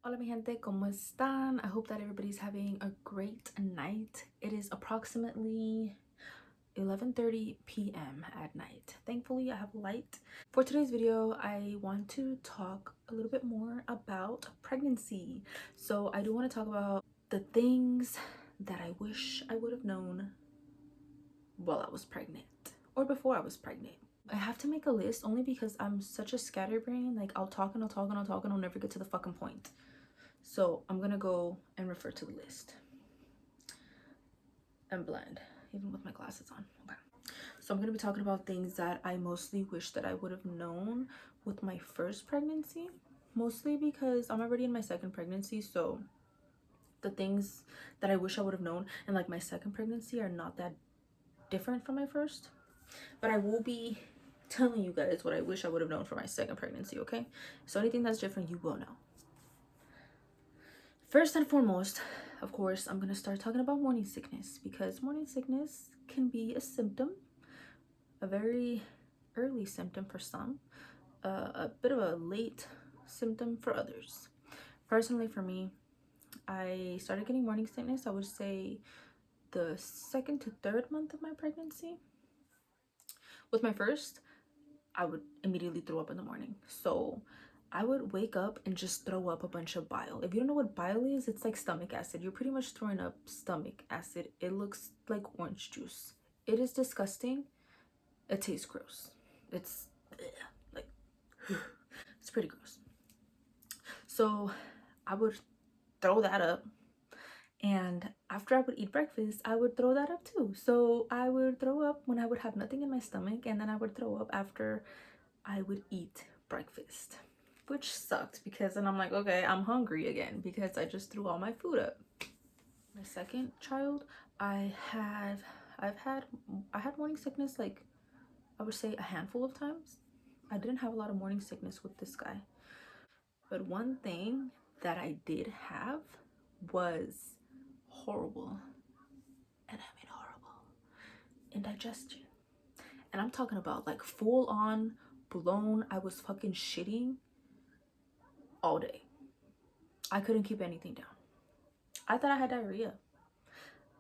Hola mi gente, ¿cómo están? I hope that everybody's having a great night. It is approximately 11:30 p.m. at night. Thankfully, I have light. For today's video, I want to talk a little bit more about pregnancy. So I do want to talk about the things that I wish I would have known while I was pregnant or before I was pregnant. I have to make a list only because I'm such a scatterbrain. Like I'll talk and I'll talk and I'll talk and I'll never get to the fucking point. So I'm gonna go and refer to the list and blend, even with my glasses on. Okay. So I'm gonna be talking about things that I mostly wish that I would have known with my first pregnancy, mostly because I'm already in my second pregnancy. So the things that I wish I would have known in like my second pregnancy are not that different from my first. But I will be telling you guys what I wish I would have known for my second pregnancy, okay? So anything that's different, you will know. First and foremost, of course, I'm gonna start talking about morning sickness because morning sickness can be a symptom, a very early symptom for some, a bit of a late symptom for others. Personally, for me, I started getting morning sickness, I would say the second to third month of my pregnancy. With my first, I would immediately throw up in the morning. So I would wake up and just throw up a bunch of bile. If you don't know what bile is, it's like stomach acid. You're pretty much throwing up stomach acid. It looks like orange juice. It is disgusting. It tastes gross. It's like it's pretty gross. So I would throw that up, and after I would eat breakfast, I would throw that up too. So I would throw up when I would have nothing in my stomach, and then I would throw up after I would eat breakfast, which sucked because then I'm like, okay, I'm hungry again because I just threw all my food up. My second child, I've had I had morning sickness, like I would say a handful of times. I didn't have a lot of morning sickness with this guy, but one thing that I did have was horrible, and I mean horrible, indigestion. And I'm talking about like full on blown, I was fucking shitting all day. I couldn't keep anything down. I thought I had diarrhea.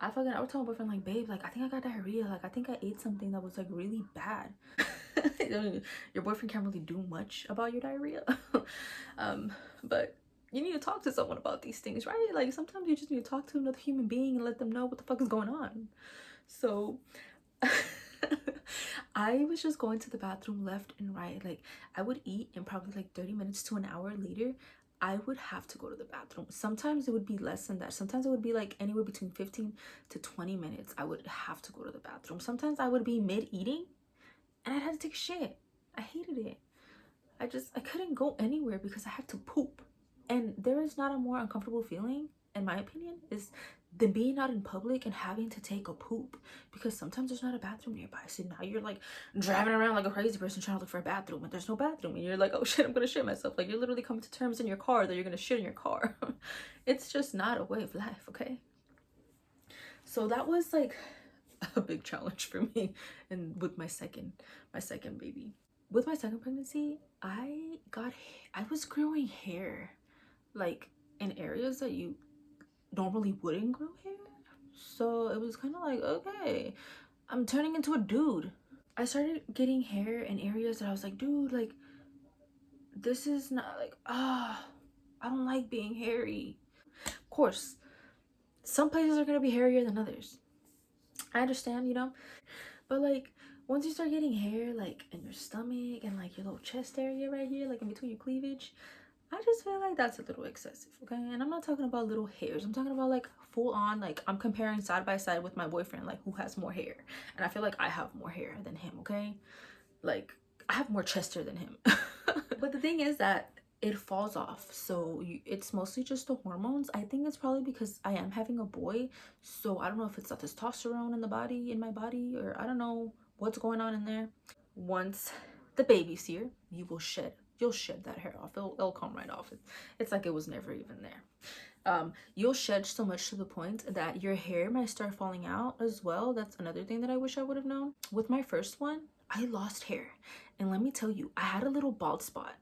I was telling my boyfriend, like, babe, like, I think I got diarrhea. Like, I think I ate something that was like really bad. Your boyfriend can't really do much about your diarrhea. But you need to talk to someone about these things, right? Like, sometimes you just need to talk to another human being and let them know what the fuck is going on. So I was just going to the bathroom left and right. Like, I would eat, and probably like 30 minutes to an hour later, I would have to go to the bathroom. Sometimes it would be less than that. Sometimes it would be like anywhere between 15 to 20 minutes. I would have to go to the bathroom. Sometimes I would be mid-eating and I'd have to take a shit. I hated it. I couldn't go anywhere because I had to poop. And there is not a more uncomfortable feeling, in my opinion, is than being out in public and having to take a poop, because sometimes there's not a bathroom nearby. So now you're like driving around like a crazy person trying to look for a bathroom, and there's no bathroom, and you're like, oh shit, I'm gonna shit myself. Like, you're literally coming to terms in your car that you're gonna shit in your car. It's just not a way of life, okay? So that was like a big challenge for me, and with my second baby. With my second pregnancy, I was growing hair, like in areas that you normally wouldn't grow hair. So it was kind of like, okay, I'm turning into a dude. I started getting hair in areas that I was like, dude, like, this is not like, I don't like being hairy. Of course, some places are gonna be hairier than others. I understand, you know, but like, once you start getting hair like in your stomach and like your little chest area right here, like in between your cleavage, I just feel like that's a little excessive, okay? And I'm not talking about little hairs. I'm talking about like full on, like I'm comparing side by side with my boyfriend, like who has more hair. And I feel like I have more hair than him, okay? Like I have more chest hair than him. But the thing is that it falls off. So it's mostly just the hormones. I think it's probably because I am having a boy. So I don't know if it's the testosterone in my body, or I don't know what's going on in there. Once the baby's here, you'll shed that hair off. It'll come right off. It's like it was never even there. You'll shed so much to the point that your hair might start falling out as well. That's another thing that I wish I would have known. With my first one, I lost hair, and let me tell you, I had a little bald spot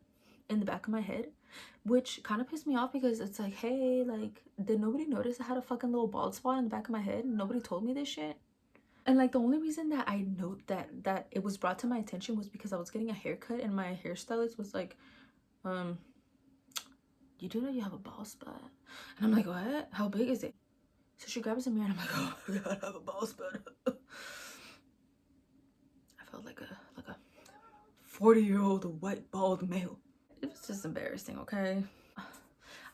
in the back of my head which kind of pissed me off because it's like, hey, like, did nobody notice I had a fucking little bald spot in the back of my head? Nobody told me this shit. And like the only reason that I note that it was brought to my attention was because I was getting a haircut and my hairstylist was like, you do know you have a bald spot? And I'm like, what? How big is it? So she grabs a mirror and I'm like, oh my god, I have a bald spot. I felt like a 40-year-old white bald male. It was just embarrassing, okay?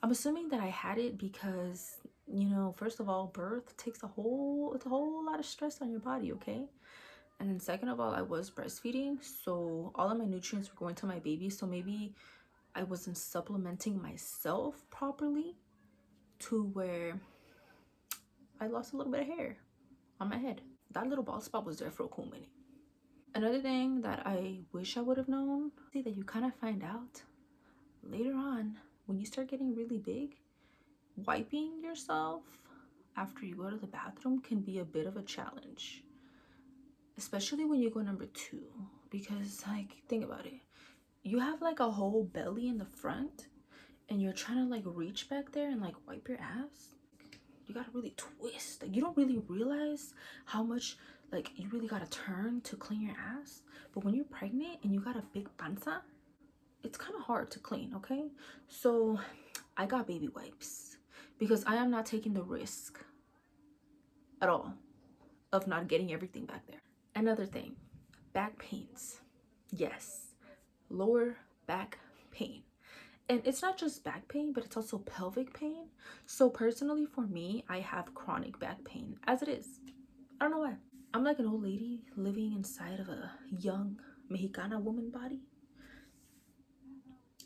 I'm assuming that I had it because, you know, first of all, birth takes it's a whole lot of stress on your body, okay? And then second of all, I was breastfeeding, so all of my nutrients were going to my baby, so maybe I wasn't supplementing myself properly to where I lost a little bit of hair on my head. That little bald spot was there for a cool minute. Another thing that I wish I would have known, see, that you kind of find out later on when you start getting really big, wiping yourself after you go to the bathroom can be a bit of a challenge, especially when you go number 2, because like, think about it, you have like a whole belly in the front and you're trying to like reach back there and like wipe your ass. You gotta really twist. Like, you don't really realize how much like you really gotta turn to clean your ass, but when you're pregnant and you got a big panza, it's kind of hard to clean, okay? So I got baby wipes because I am not taking the risk at all of not getting everything back there. Another thing, back pains. Yes, lower back pain. And it's not just back pain, but it's also pelvic pain. So personally for me, I have chronic back pain as it is. I don't know why. I'm like an old lady living inside of a young Mexicana woman body.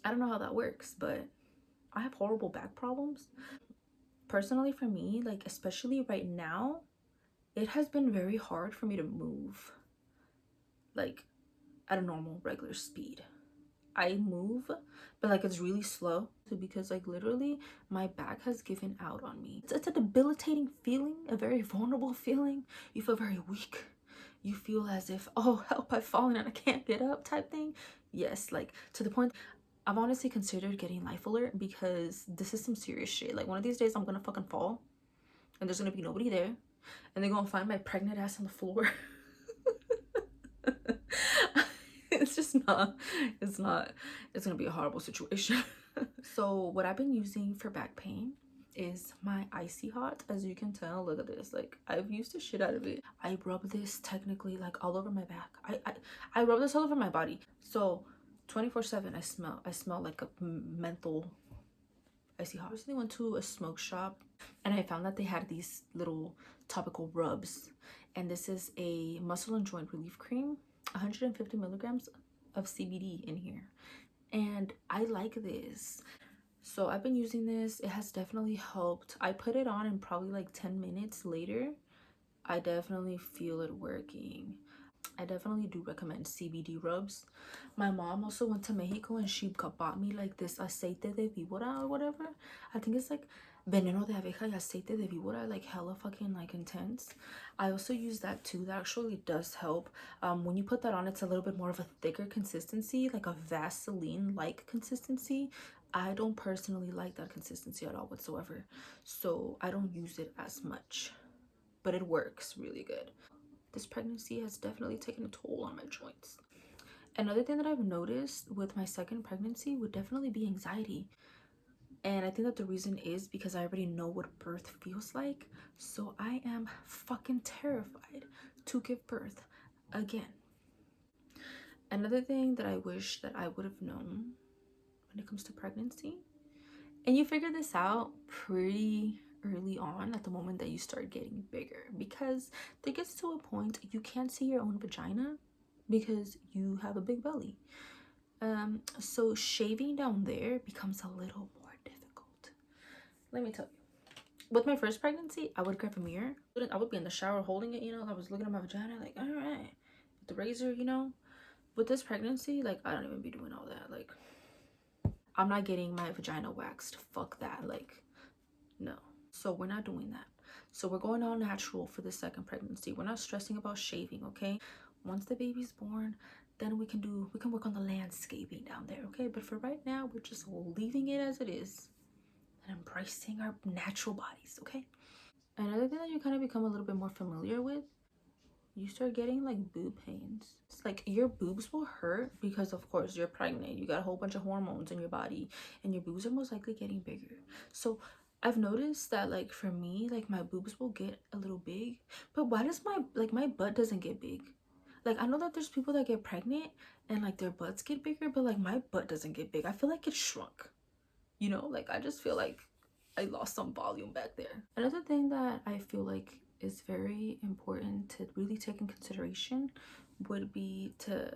I don't know how that works, but I have horrible back problems. Personally for me, like especially right now, it has been very hard for me to move like at a normal regular speed. I move, but like it's really slow because like literally my back has given out on me. It's a debilitating feeling, a very vulnerable feeling. You feel very weak. You feel as if, oh help, I've fallen and I can't get up type thing. Yes, like to the point I've honestly considered getting life alert because this is some serious shit. Like one of these days I'm gonna fucking fall and there's gonna be nobody there and they're gonna find my pregnant ass on the floor. It's just not, it's gonna be a horrible situation. So what I've been using for back pain is my Icy Hot. As you can tell, look at this, like I've used the shit out of it. I rub this technically like all over my back. I rub this all over my body, so 24/7 I smell like a menthol Icy Hot. I recently went to a smoke shop and I found that they had these little topical rubs, and this is a muscle and joint relief cream, 150 milligrams of CBD in here, and I like this. So I've been using this. It has definitely helped. I put it on and probably like 10 minutes later I definitely feel it working. I definitely do recommend CBD rubs. My mom also went to Mexico and she bought me like this aceite de víbora or whatever. I think it's like veneno de abeja y aceite de víbora, like hella fucking like intense. I also use that too. That actually does help. When you put that on, it's a little bit more of a thicker consistency, like a Vaseline like consistency. I don't personally like that consistency at all whatsoever, so I don't use it as much, but it works really good. This pregnancy has definitely taken a toll on my joints. Another thing that I've noticed with my second pregnancy would definitely be anxiety. And I think that the reason is because I already know what birth feels like. So I am fucking terrified to give birth again. Another thing that I wish that I would have known when it comes to pregnancy, and you figure this out pretty early on at the moment that you start getting bigger, because there gets to a point you can't see your own vagina because you have a big belly. So shaving down there becomes a little more difficult. Let me tell you, with my first pregnancy, I would grab a mirror. I would be in the shower holding it, you know, I was looking at my vagina like, all right, with the razor, you know. With this pregnancy, like I don't even be doing all that. Like I'm not getting my vagina waxed, fuck that, like no. So we're not doing that. So we're going all natural for the second pregnancy. We're not stressing about shaving, okay? Once the baby's born, then we can work on the landscaping down there, okay? But for right now, we're just leaving it as it is and embracing our natural bodies, okay? Another thing that you kind of become a little bit more familiar with, you start getting like boob pains. It's like your boobs will hurt because of course you're pregnant. You got a whole bunch of hormones in your body and your boobs are most likely getting bigger. So I've noticed that like for me, like my boobs will get a little big, but why does my butt doesn't get big? Like I know that there's people that get pregnant and like their butts get bigger, but like my butt doesn't get big. I feel like it shrunk. You know, like I just feel like I lost some volume back there. Another thing that I feel like is very important to really take in consideration would be to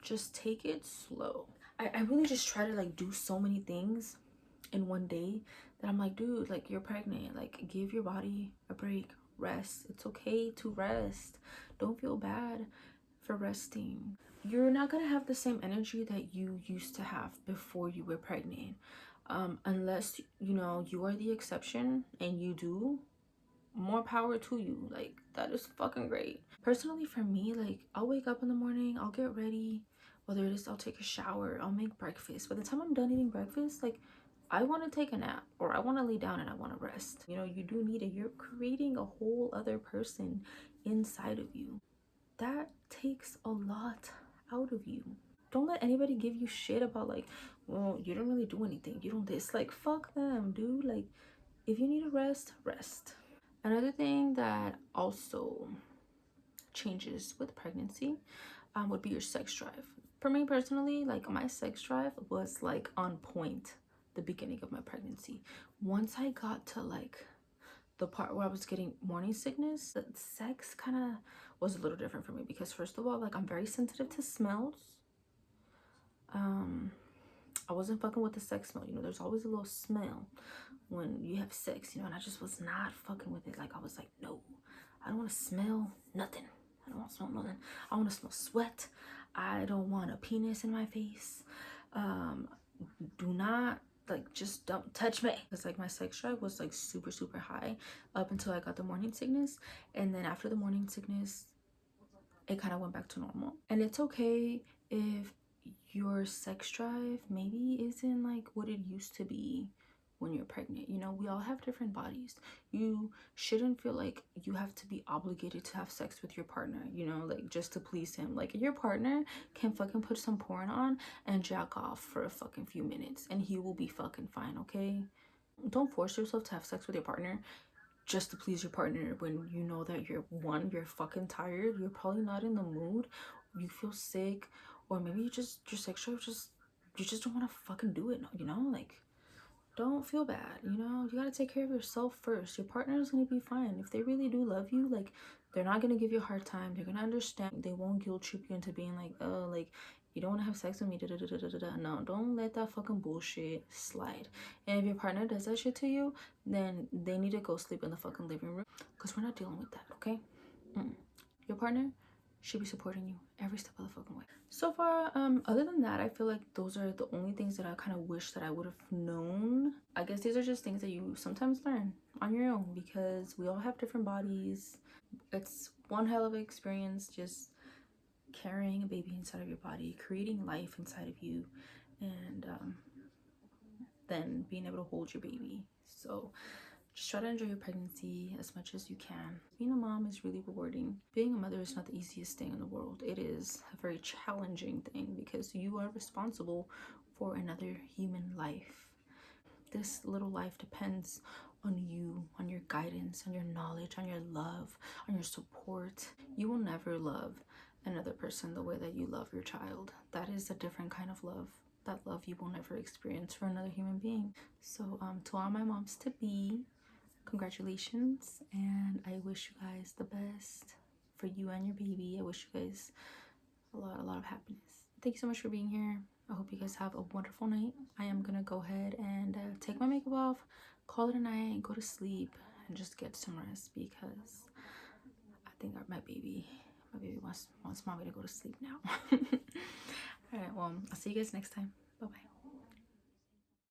just take it slow. I really just try to like do so many things in one day that I'm like, dude, like you're pregnant. Like give your body a break. Rest. It's okay to rest. Don't feel bad for resting. You're not gonna have the same energy that you used to have before you were pregnant, unless you know you are the exception and you do. More power to you. Like that is fucking great. Personally for me, like I'll wake up in the morning, I'll get ready, whether it is I'll take a shower, I'll make breakfast. By the time I'm done eating breakfast, like I want to take a nap or I want to lay down and I want to rest. You know, you do need it. You're creating a whole other person inside of you. That takes a lot out of you. Don't let anybody give you shit about like, well, you don't really do anything. You don't this. Like, fuck them, dude. Like, if you need to rest, rest. Another thing that also changes with pregnancy would be your sex drive. For me personally, like my sex drive was like on point the beginning of my pregnancy. Once I got to like the part where I was getting morning sickness, the sex kind of was a little different for me because first of all, like I'm very sensitive to smells. I wasn't fucking with the sex smell. You know, there's always a little smell when you have sex, you know, and I just was not fucking with it. Like I was like, no, I don't want to smell nothing. I don't want to smell nothing. I want to smell sweat. I don't want a penis in my face. Do not like just don't touch me. It's like my sex drive was like super super high up until I got the morning sickness, and then after the morning sickness it kind of went back to normal. And it's okay if your sex drive maybe isn't like what it used to be when you're pregnant. You know, we all have different bodies. You shouldn't feel like you have to be obligated to have sex with your partner, you know, like just to please him. Like your partner can fucking put some porn on and jack off for a fucking few minutes and he will be fucking fine, okay? Don't force yourself to have sex with your partner just to please your partner when you know that you're fucking tired, you're probably not in the mood, you feel sick, or maybe you just your sex drive just you just don't want to fucking do it, you know? Like don't feel bad, you know? You gotta take care of yourself first. Your partner is gonna be fine. If they really do love you, like they're not gonna give you a hard time. They're gonna understand. They won't guilt trip you into being like, oh, like you don't want to have sex with me. Da, da, da, da, da, da. No, don't let that fucking bullshit slide. And if your partner does that shit to you, then they need to go sleep in the fucking living room because we're not dealing with that, okay? Your partner should be supporting you every step of the fucking way. So far, other than that, I feel like those are the only things that I kind of wish that I would have known. I guess these are just things that you sometimes learn on your own because we all have different bodies. It's one hell of an experience just carrying a baby inside of your body, creating life inside of you, and then being able to hold your baby. So just try to enjoy your pregnancy as much as you can. Being a mom is really rewarding. Being a mother is not the easiest thing in the world. It is a very challenging thing because you are responsible for another human life. This little life depends on you, on your guidance, on your knowledge, on your love, on your support. You will never love another person the way that you love your child. That is a different kind of love. That love you will never experience for another human being. So to all my moms to be, congratulations, and I wish you guys the best for you and your baby. I wish you guys a lot of happiness. Thank you so much for being here. I hope you guys have a wonderful night. I am gonna go ahead and take my makeup off, call it a night, go to sleep, and just get some rest because I think my baby wants mommy to go to sleep now. All right, well, I'll see you guys next time. Bye bye.